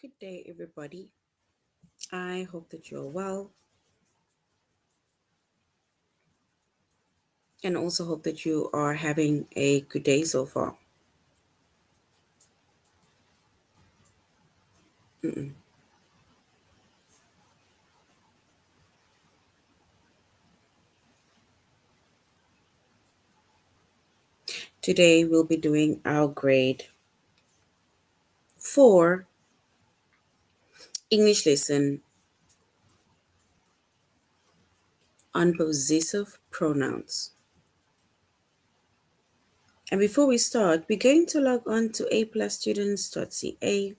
Good day, everybody. I hope that you're well and also hope that you are having a good day so far. Mm-mm. Today, we'll be doing our grade 4 English lesson on possessive pronouns. And before we start, we're going to log on to aplusstudents.ca.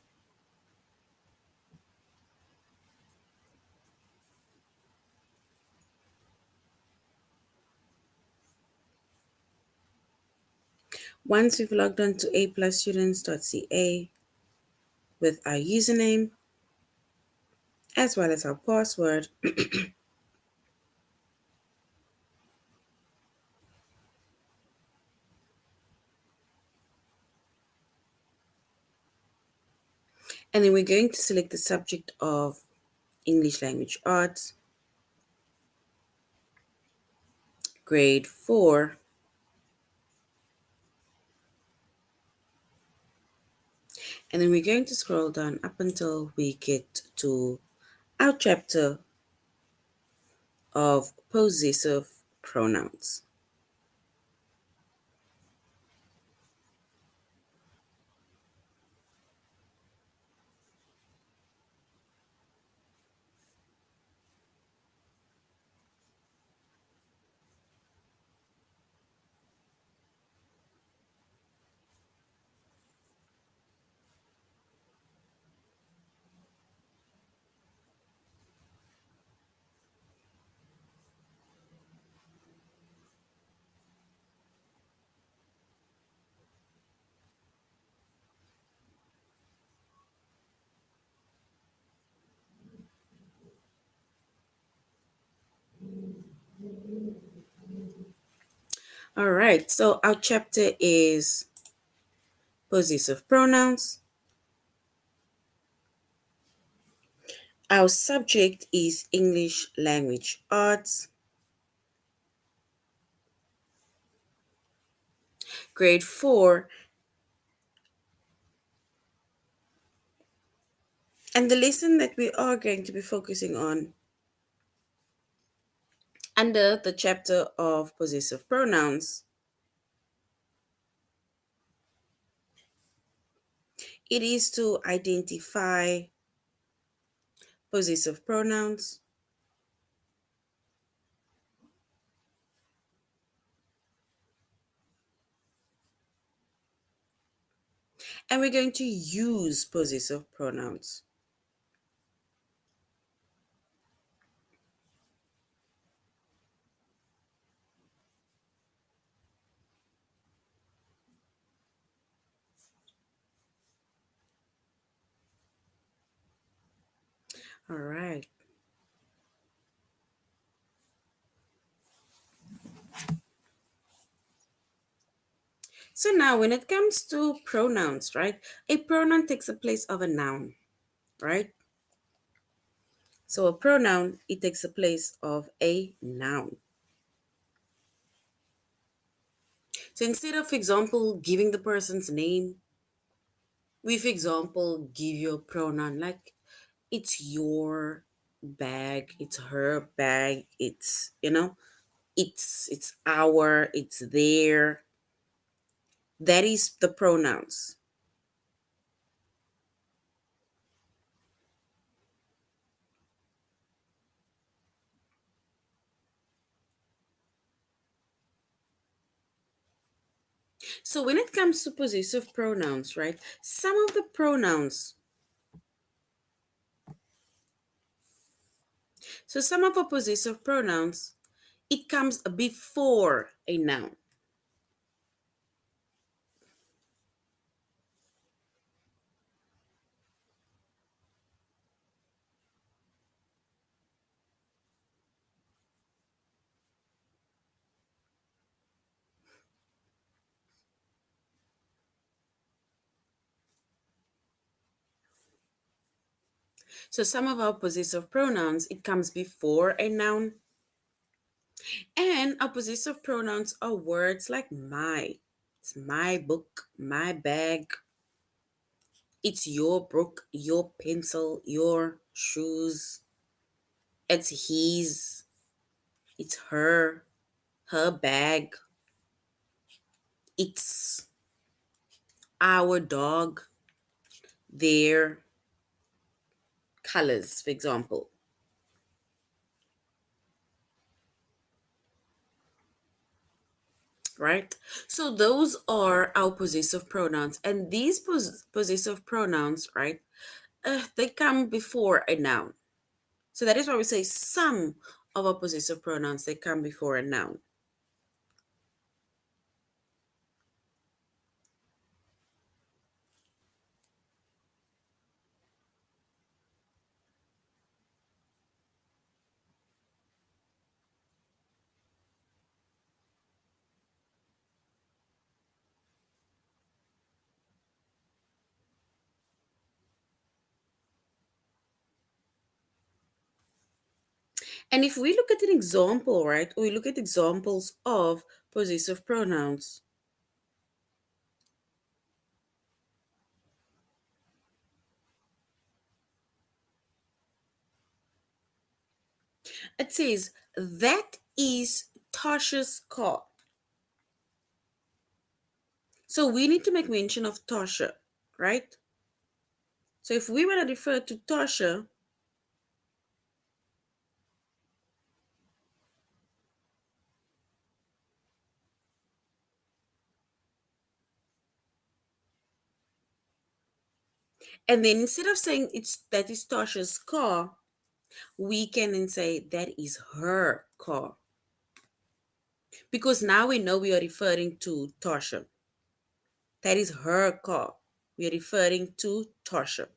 Once we've logged on to aplusstudents.ca with our username as well as our password, and then we're going to select the subject of English Language Arts, grade 4, and then we're going to scroll down up until we get to our chapter of possessive pronouns. All right, so our chapter is possessive pronouns. Our subject is English Language Arts, grade 4, and the lesson that we are going to be focusing on under the chapter of possessive pronouns, it is to identify possessive pronouns, and we're going to use possessive pronouns. All right. So now when it comes to pronouns, right? A pronoun takes the place of a noun, right? So a pronoun, it takes the place of a noun. So instead of, for example, giving the person's name, we, for example, give you a pronoun like it's your bag, it's her bag, it's our, it's their. That is the pronouns. So when it comes to possessive pronouns, right? Some of the pronouns, so some of the possessive pronouns, it comes before a noun. So some of our possessive pronouns, it comes before a noun. And our possessive pronouns are words like my. It's my book, my bag. It's your book, your pencil, your shoes. It's his, it's her, her bag. It's our dog, their colors, for example, right? So those are our possessive pronouns. And these possessive pronouns, right, they come before a noun. So that is why we say some of our possessive pronouns, they come before a noun. And if we look at an example, right, or we look at examples of possessive pronouns, it says, that is Tasha's car. So we need to make mention of Tasha, right? So if we want to refer to Tasha, and then instead of saying it's that is Tasha's car, we can then say that is her car. Because now we know we are referring to Tasha. That is her car. We are referring to Tasha.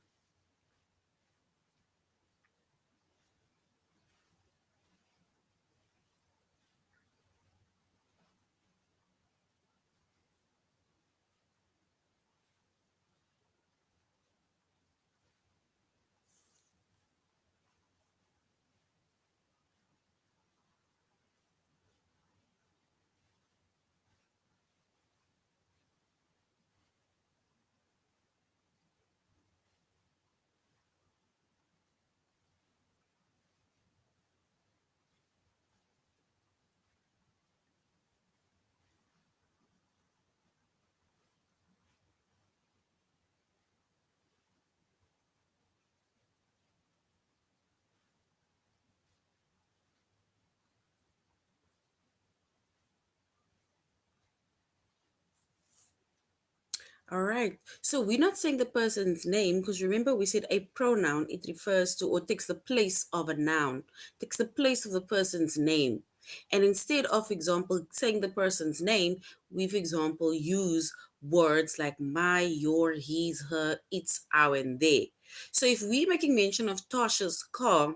All right. So we're not saying the person's name because remember we said a pronoun, it refers to or takes the place of a noun, takes the place of the person's name. And instead of example saying the person's name, we for example use words like my, your, his, her, it's, our, and they. So if we're making mention of Tasha's car,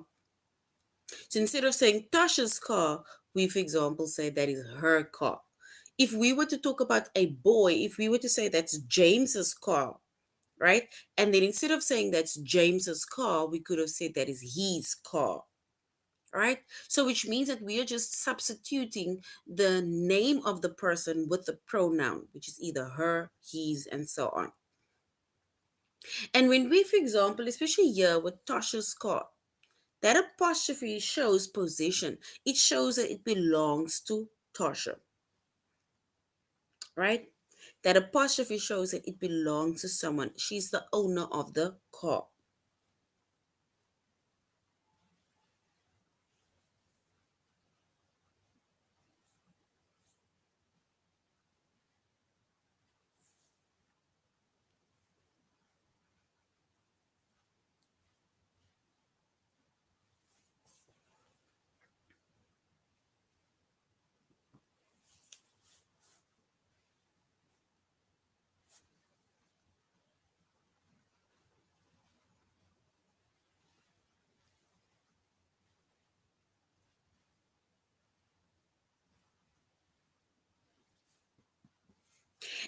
so instead of saying Tasha's car, we for example say that is her car. If we were to talk about a boy, if we were to say that's James's car, right? And then instead of saying that's James's car, we could have said that is his car, right? So which means that we are just substituting the name of the person with the pronoun, which is either her, his, and so on. And when we, for example, especially here with Tasha's car, that apostrophe shows possession. It shows that it belongs to Tasha, right? That apostrophe shows that it belongs to someone. She's the owner of the car.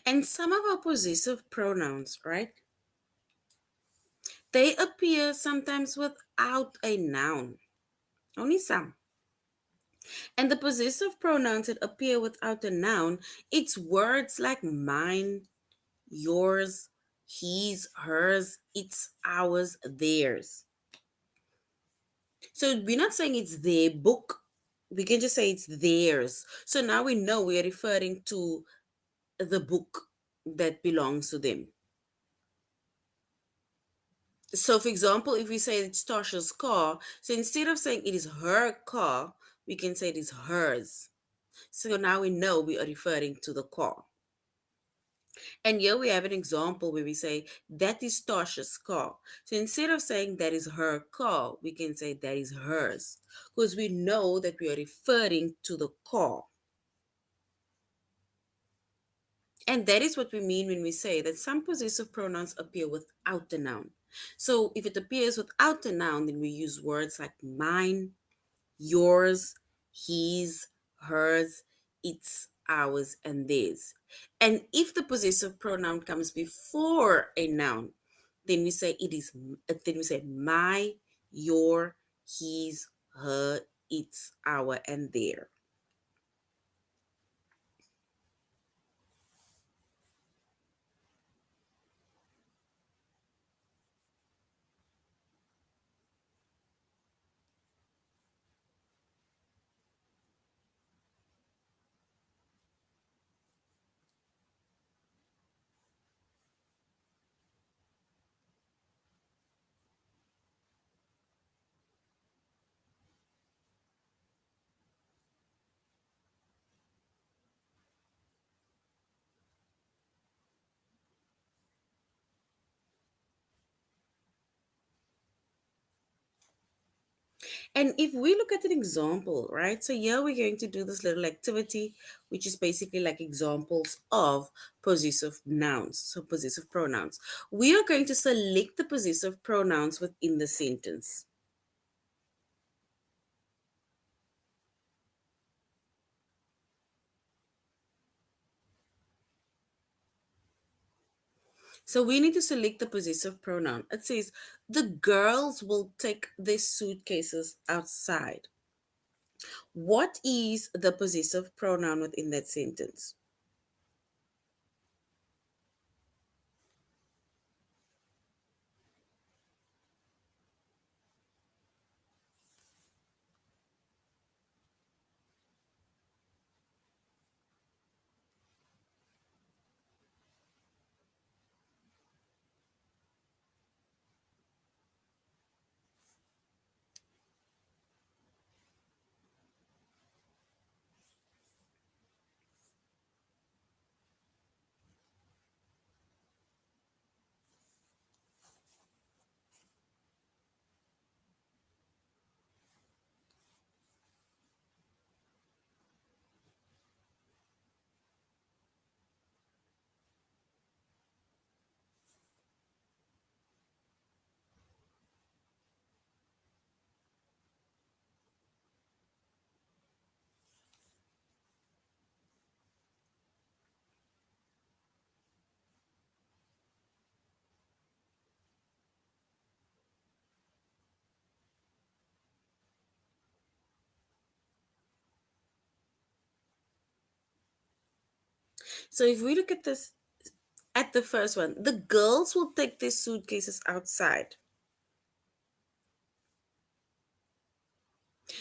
And some of our possessive pronouns, right? They appear sometimes without a noun, only some. And the possessive pronouns that appear without a noun, it's words like mine, yours, his, hers, it's, ours, theirs. So we're not saying it's their book. We can just say it's theirs. So now we know we are referring to the book that belongs to them. So, for example, if we say it's Tasha's car, so instead of saying it is her car, we can say it is hers. So now we know we are referring to the car. And here we have an example where we say that is Tasha's car. So instead of saying that is her car, we can say that is hers because we know that we are referring to the car. And that is what we mean when we say that some possessive pronouns appear without the noun. So if it appears without the noun, then we use words like mine, yours, his, hers, its, ours, and theirs. And if the possessive pronoun comes before a noun, then we say my, your, his, her, its, our, and their. And if we look at an example, right? So here we're going to do this little activity, which is basically like examples of possessive nouns, so possessive pronouns. We are going to select the possessive pronouns within the sentence. So we need to select the possessive pronoun. It says, the girls will take their suitcases outside. What is the possessive pronoun within that sentence? So if we look at this, at the first one, the girls will take their suitcases outside.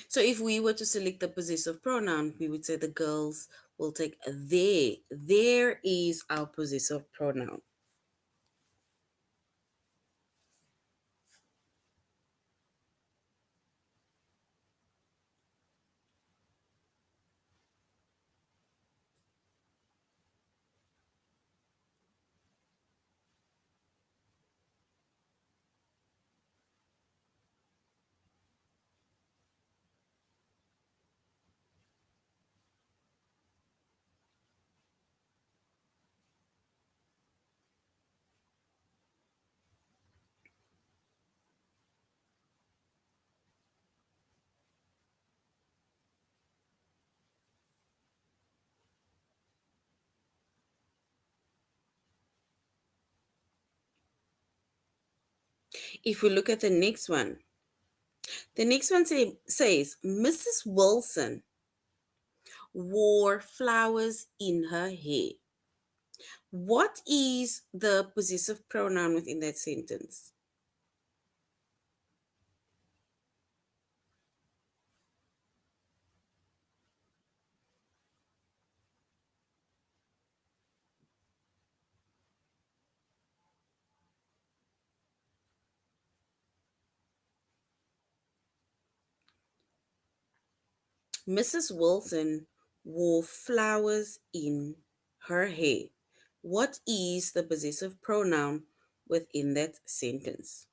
So if we were to select the possessive pronoun, we would say the girls will take they. There is our possessive pronoun. If we look at the next one says Mrs. Wilson wore flowers in her hair. What is the possessive pronoun within that sentence? Mrs. Wilson wore flowers in her hair. What is the possessive pronoun within that sentence?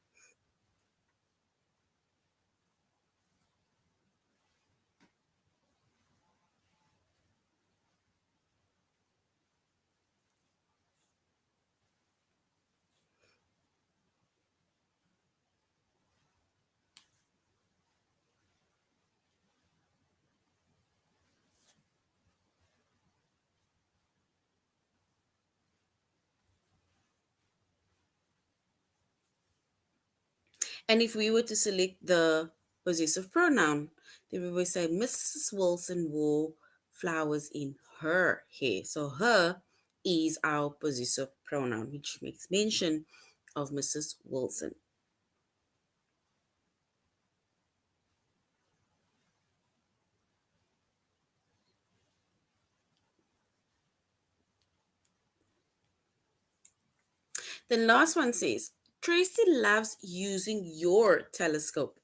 And if we were to select the possessive pronoun, then we would say Mrs. Wilson wore flowers in her hair. So her is our possessive pronoun, which makes mention of Mrs. Wilson. The last one says, Tracy loves using your telescope.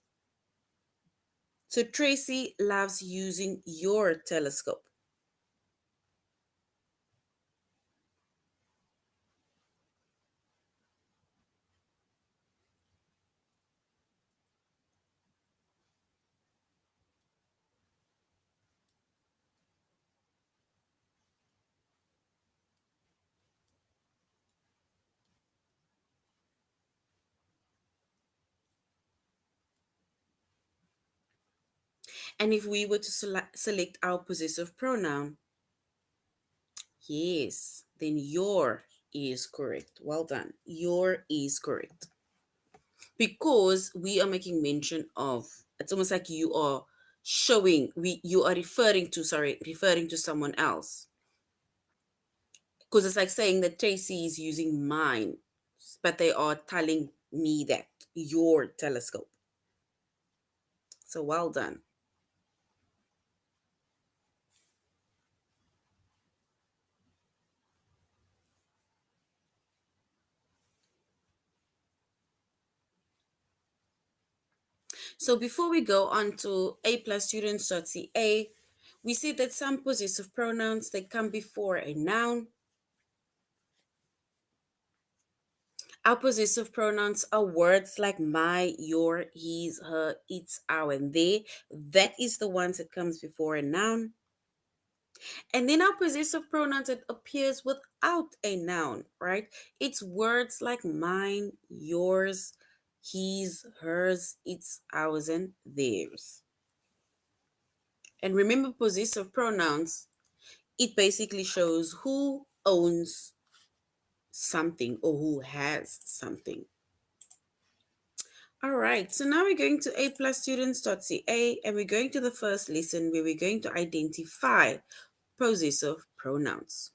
So Tracy loves using your telescope. And if we were to select our possessive pronoun, yes, then your is correct. Well done. Your is correct. Because we are making mention of, it's almost like you are showing, you are referring to someone else. Because it's like saying that Tracy is using mine, but they are telling me that your telescope. So well done. So before we go on to a+students.ca, we see that some possessive pronouns they come before a noun. Our possessive pronouns are words like my, your, his, her, its, our, and they. That is the ones that comes before a noun. And then our possessive pronouns that appears without a noun, right? It's words like mine, yours, his, hers, its, ours, and theirs. And remember, possessive pronouns, it basically shows who owns something or who has something. All right, so now we're going to a+students.ca and we're going to the first lesson where we're going to identify possessive pronouns.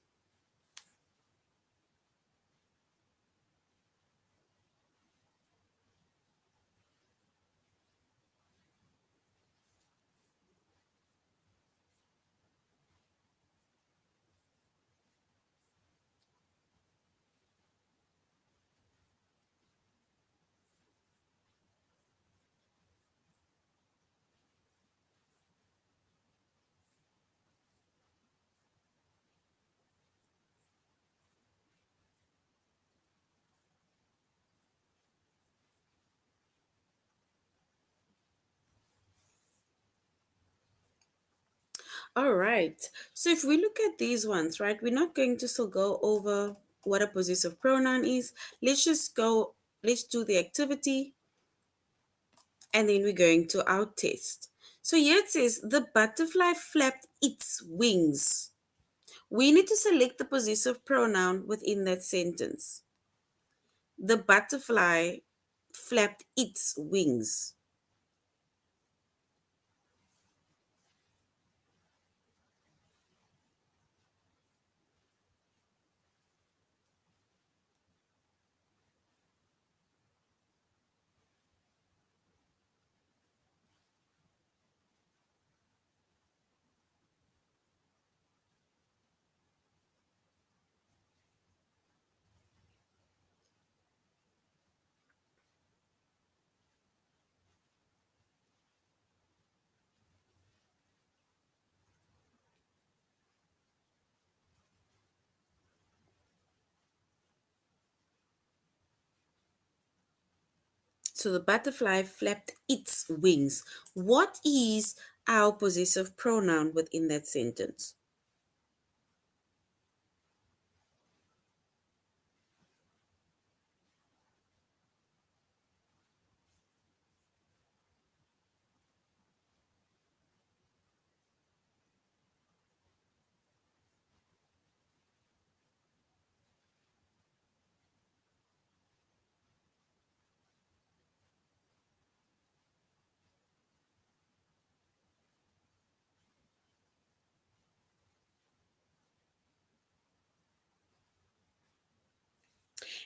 All right, so if we look at these ones, right, we're not going to still go over what a possessive pronoun is. Let's do the activity and then we're going to our test. So here it says, the butterfly flapped its wings. We need to select the possessive pronoun within that sentence. The butterfly flapped its wings. So the butterfly flapped its wings. What is our possessive pronoun within that sentence?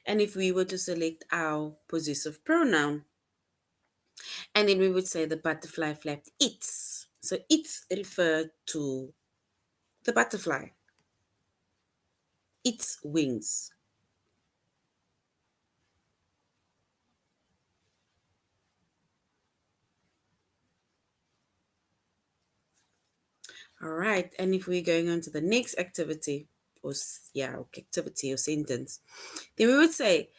And if we were to select our possessive pronoun, and then we would say the butterfly flapped its. So its refer to the butterfly, its wings. All right, and if we're going on to the next activity, activity or sentence, then we would say,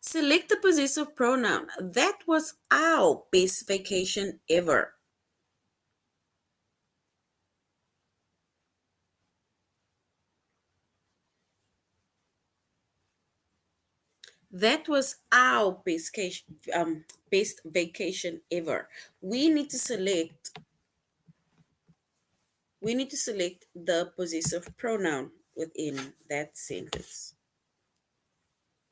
select the possessive pronoun. That was our best vacation ever. That was our best vacation ever. We need to select the possessive pronoun within that sentence.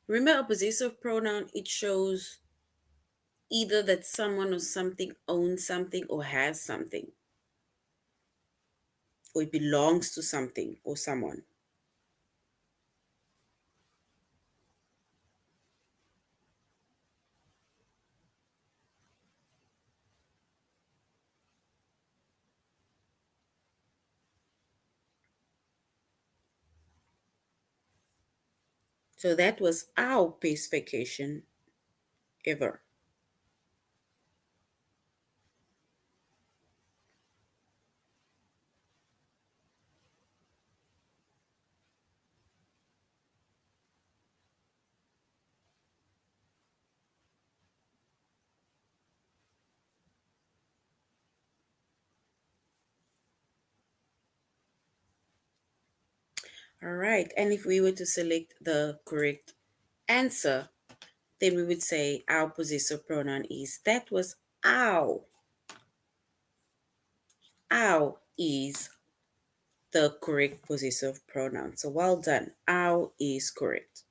Remember, a possessive pronoun, it shows either that someone or something owns something or has something, or it belongs to something or someone. So that was our best vacation ever. All right. And if we were to select the correct answer, then we would say our possessive pronoun is that was our. Our is the correct possessive pronoun. So well done. Our is correct.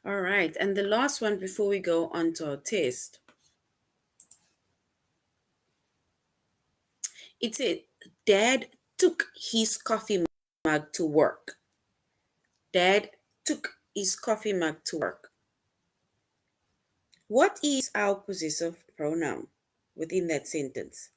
All right. And the last one before we go on to our test, it said, Dad took his coffee mug to work. Dad took his coffee mug to work. What is our possessive pronoun within that sentence?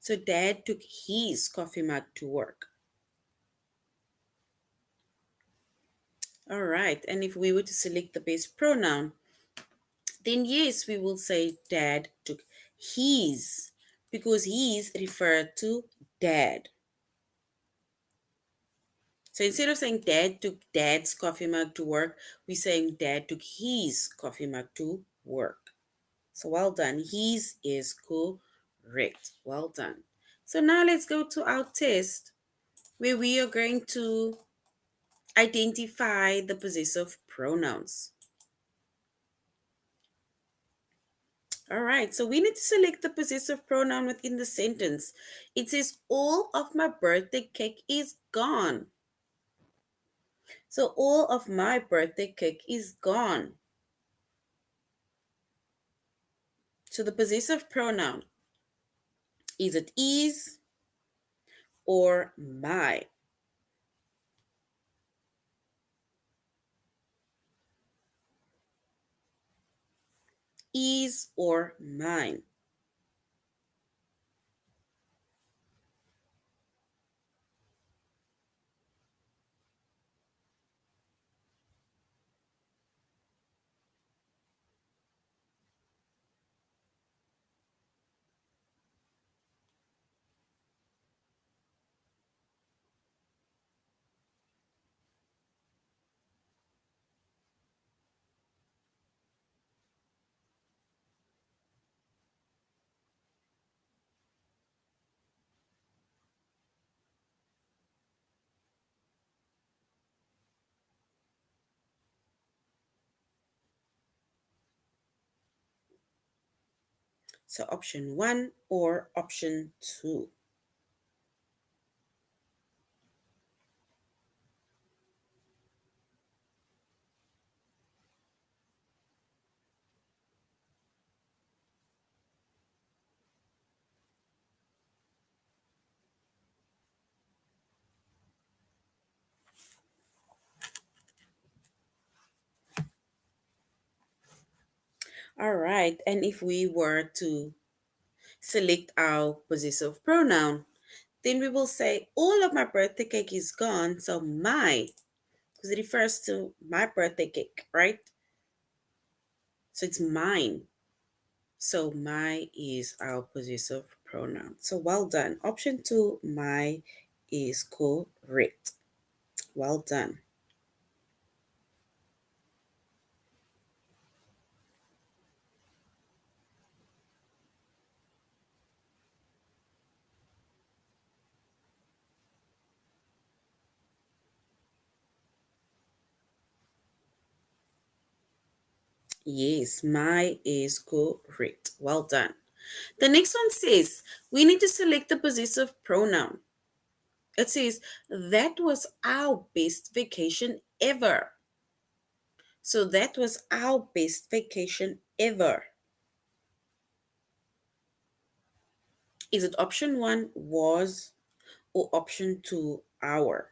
So Dad took his coffee mug to work. All right. And if we were to select the base pronoun, then yes, we will say Dad took his, because his referred to Dad. So instead of saying Dad took Dad's coffee mug to work, we're saying Dad took his coffee mug to work. So well done. His is correct. Well done. So now let's go to our test where we are going to identify the possessive pronouns. All right, so we need to select the possessive pronoun within the sentence. It says, all of my birthday cake is gone. So all of my birthday cake is gone. So the possessive pronoun, is it is or my? Is or mine? So option one or option two. All right, and if we were to select our possessive pronoun, then we will say all of my birthday cake is gone. So my, because it refers to my birthday cake, right? So it's mine. So my is our possessive pronoun. So well done. Option two, my is correct. Well done. Yes, my is correct. Well done. The next one says we need to select the possessive pronoun. It says that was our best vacation ever. So that was our best vacation ever. Is it option one, was, or option two, our?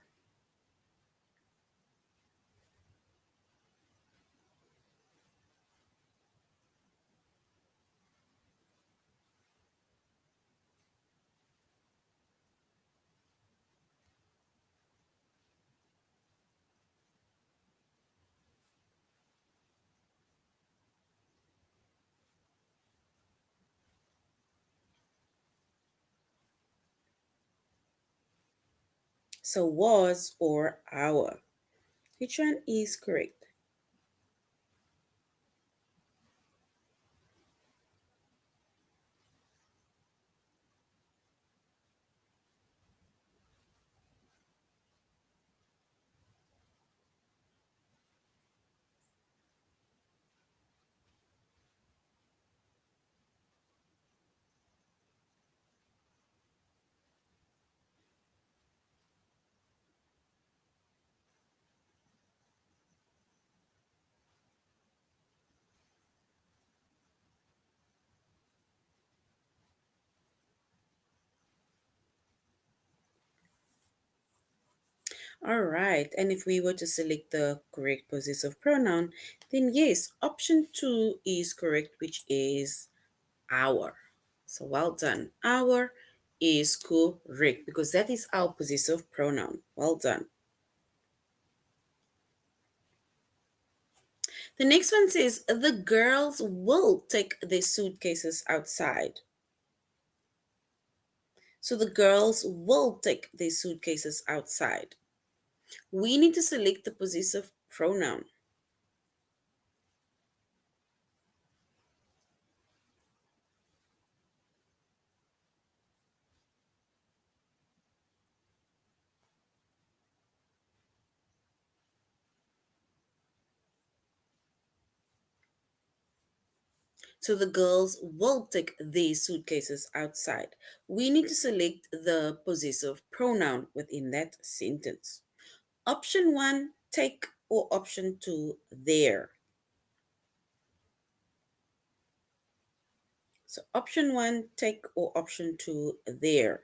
So was or our? Which one is correct? All right. And if we were to select the correct possessive pronoun, then yes, option two is correct, which is our. So well done. Our is correct because that is our possessive pronoun. Well done. The next one says the girls will take their suitcases outside. So the girls will take their suitcases outside. We need to select the possessive pronoun. So the girls will take their suitcases outside. We need to select the possessive pronoun within that sentence. Option one, take, or option two, their. So option one, take, or option two, their.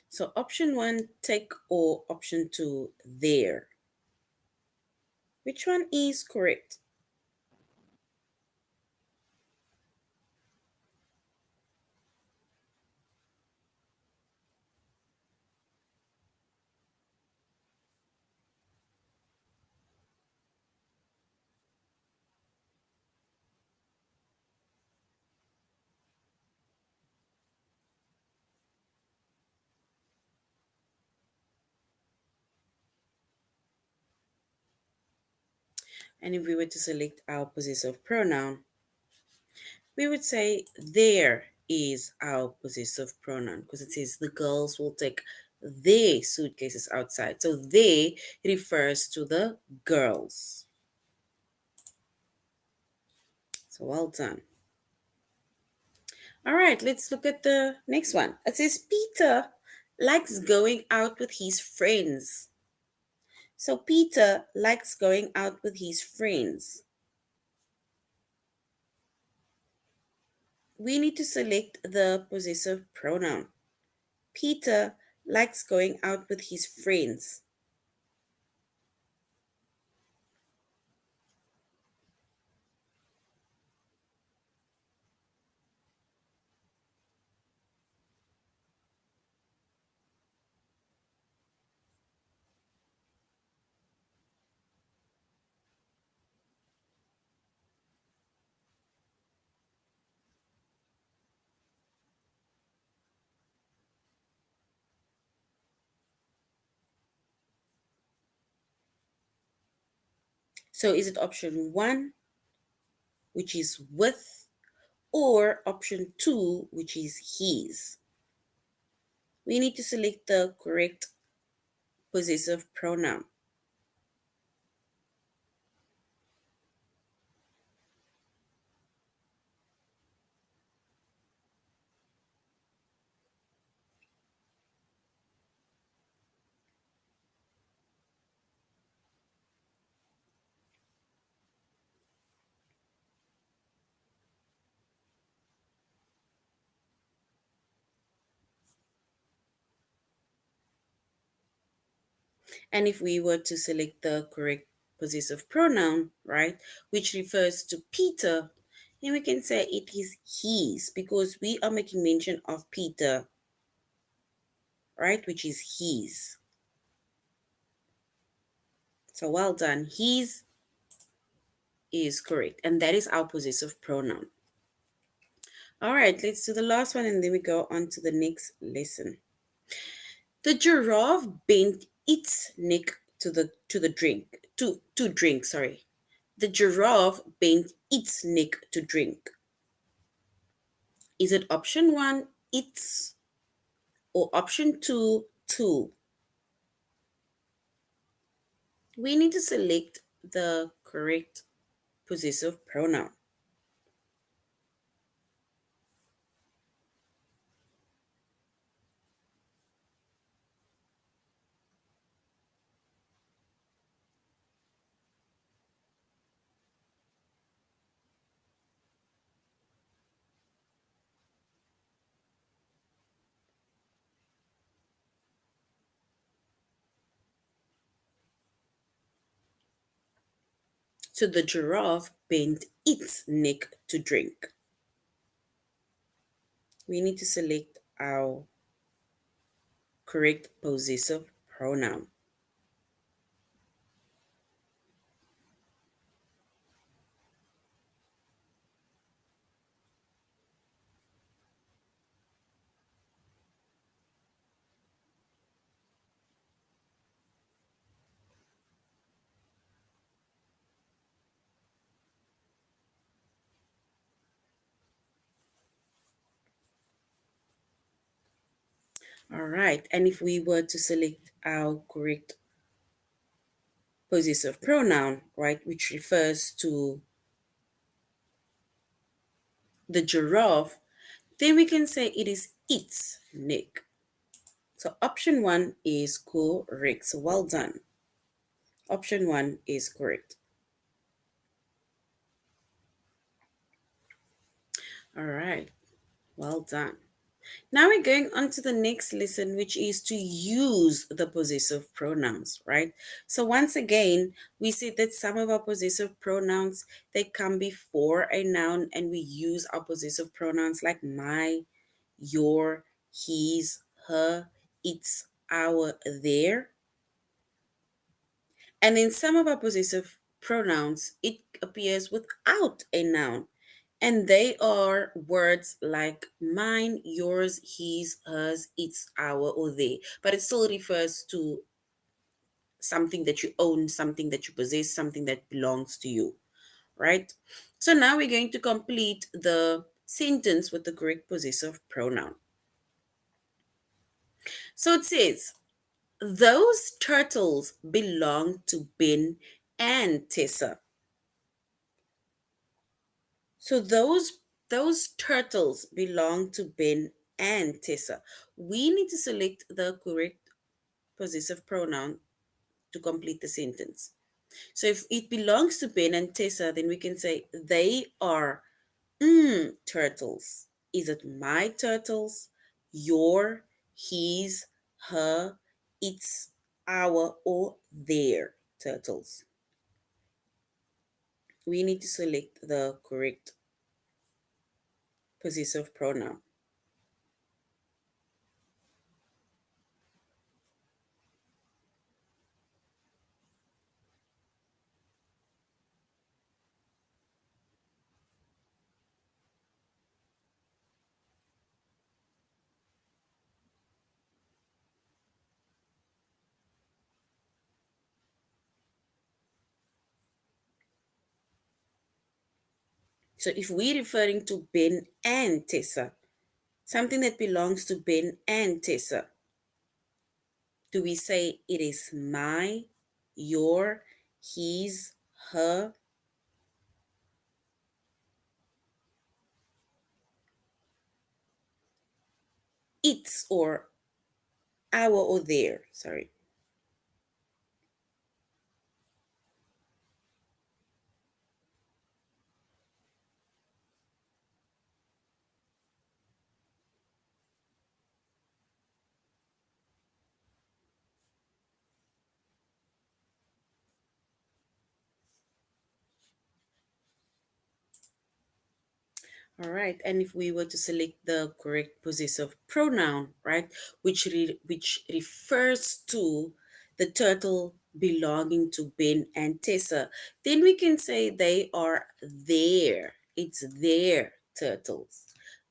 So option one, take, or option two, their. Which one is correct? And if we were to select our possessive pronoun, we would say there is our possessive pronoun because it says the girls will take their suitcases outside. So they refers to the girls. So well done. All right, let's look at the next one. It says Peter likes going out with his friends. So Peter likes going out with his friends. We need to select the possessive pronoun. Peter likes going out with his friends. So is it option one, which is with, or option two, which is his? We need to select the correct possessive pronoun. And if we were to select the correct possessive pronoun, right, which refers to Peter, then we can say it is his because we are making mention of Peter, right, which is his. So well done. His is correct. And that is our possessive pronoun. All right, let's do the last one and then we go on to the next lesson. The giraffe bent its neck to the drink to drink, sorry. The giraffe bent its neck to drink. Is it option one, it's, or option two, two? We need to select the correct possessive pronoun. So the giraffe bent its neck to drink. We need to select our correct possessive pronoun. All right. And if we were to select our correct possessive pronoun, right, which refers to the giraffe, then we can say it is its neck. So option one is correct. So well done. Option one is correct. All right. Well done. Now we're going on to the next lesson, which is to use the possessive pronouns, right? So once again, we said that some of our possessive pronouns, they come before a noun and we use our possessive pronouns like my, your, his, her, its, our, their. And in some of our possessive pronouns, it appears without a noun. And they are words like mine, yours, his, hers, its, our, or they. But it still refers to something that you own, something that you possess, something that belongs to you, right? So now we're going to complete the sentence with the correct possessive pronoun. So it says, those turtles belong to Ben and Tessa. So those turtles belong to Ben and Tessa. We need to select the correct possessive pronoun to complete the sentence. So if it belongs to Ben and Tessa, then we can say they are turtles. Is it my turtles, your, his, her, its, our, or their turtles? We need to select the correct possessive pronoun. So if we're referring to Ben and Tessa, something that belongs to Ben and Tessa, do we say it is my, your, his, her, its, or our, or their? Sorry. All right, and if we were to select the correct possessive pronoun, right, which refers to the turtle belonging to Ben and Tessa, then we can say they are their. It's their turtles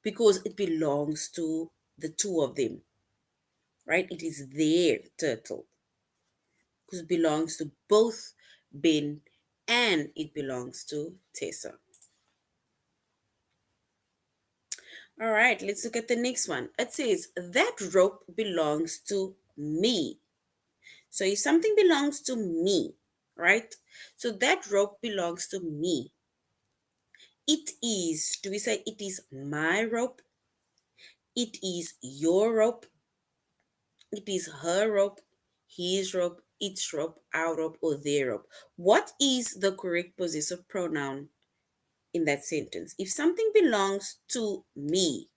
because it belongs to the two of them, right? It is their turtle because it belongs to both Ben and it belongs to Tessa. All right, let's look at the next one. It says, that rope belongs to me. So if something belongs to me, right? So that rope belongs to me. It is, do we say it is my rope? It is your rope. It is her rope, his rope, its rope, our rope, or their rope. What is the correct possessive pronoun in that sentence? If something belongs to me,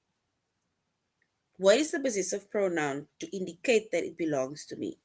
what is the possessive pronoun to indicate that it belongs to me?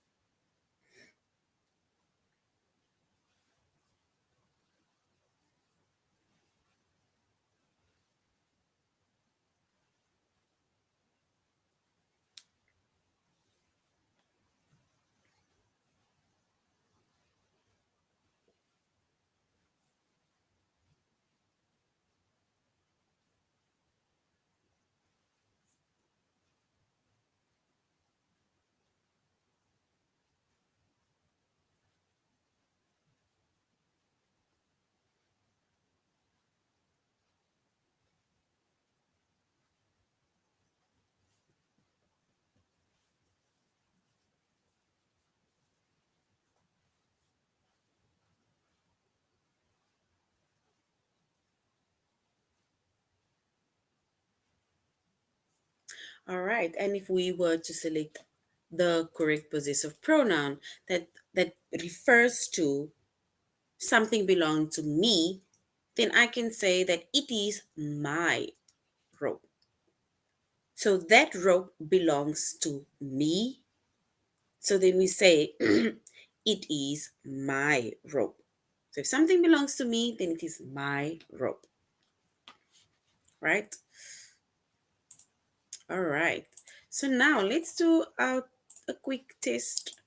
All right, and if we were to select the correct possessive pronoun that refers to something belonging to me, then I can say that it is my rope. So that rope belongs to me. So then we say it is my rope. So if something belongs to me, then it is my rope, right? All right. So now let's do a quick test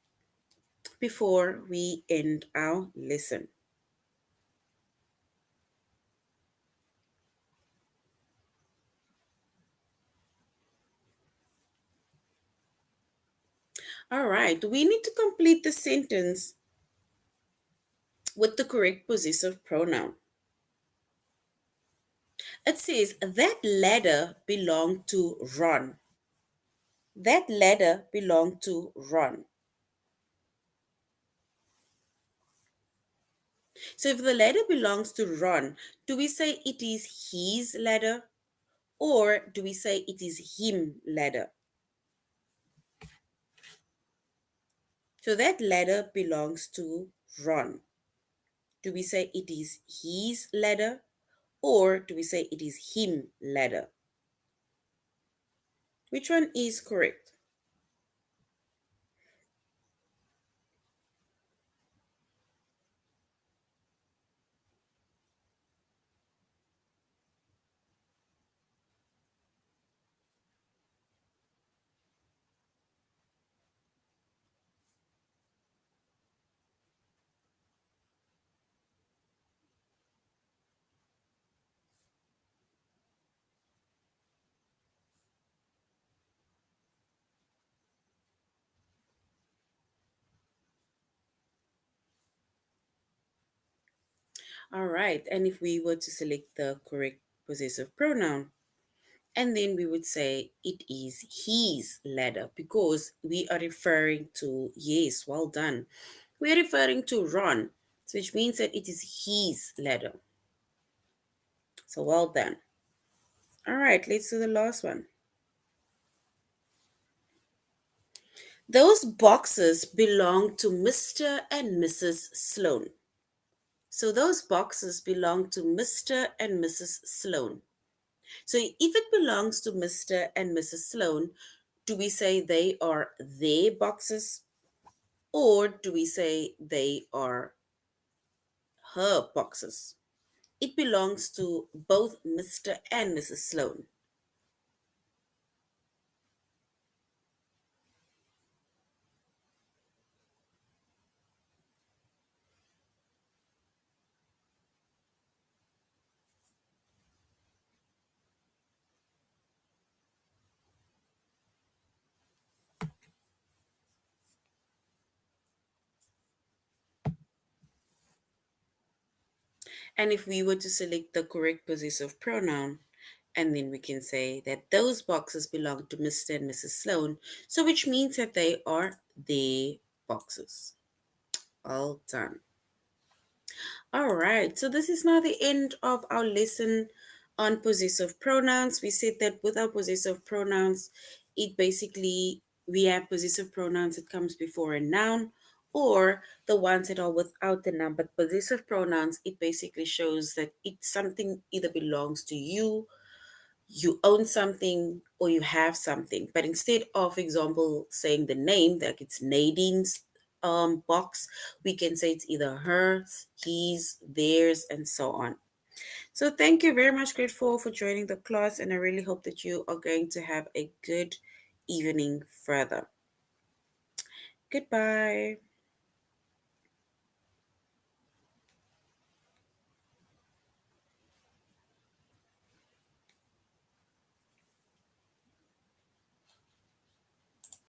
before we end our lesson. All right, we need to complete the sentence with the correct possessive pronoun. It says, that ladder belonged to Ron. That ladder belonged to Ron. So if the ladder belongs to Ron, do we say it is his ladder or do we say it is him ladder? So that ladder belongs to Ron. Do we say it is his ladder or do we say it is him ladder? Which one is correct? All right, and if we were to select the correct possessive pronoun, and then we would say it is his ladder because we are referring to, yes, well done. We are referring to Ron, so which means that it is his ladder. So well done. All right, let's do the last one. Those boxes belong to Mr. and Mrs. Sloan. So those boxes belong to Mr. and Mrs. Sloan. So if it belongs to Mr. and Mrs. Sloan, do we say they are their boxes or do we say they are her boxes? It belongs to both Mr. and Mrs. Sloan. And if we were to select the correct possessive pronoun, And then we can say that those boxes belong to Mr. and Mrs. Sloan, so which means that they are their boxes. All done. All right, so this is now the end of our lesson on possessive pronouns. We said that with our possessive pronouns, it basically, we have possessive pronouns that comes before a noun or the ones that are without the noun. But possessive pronouns, it basically shows that it's something either belongs to you own something or you have something. But instead of, example, saying the name, like it's Nadine's box, we can say it's either hers, his, theirs, and so on. So thank you very much, grade 4, for joining the class, and I really hope that you are going to have a good evening further. Goodbye.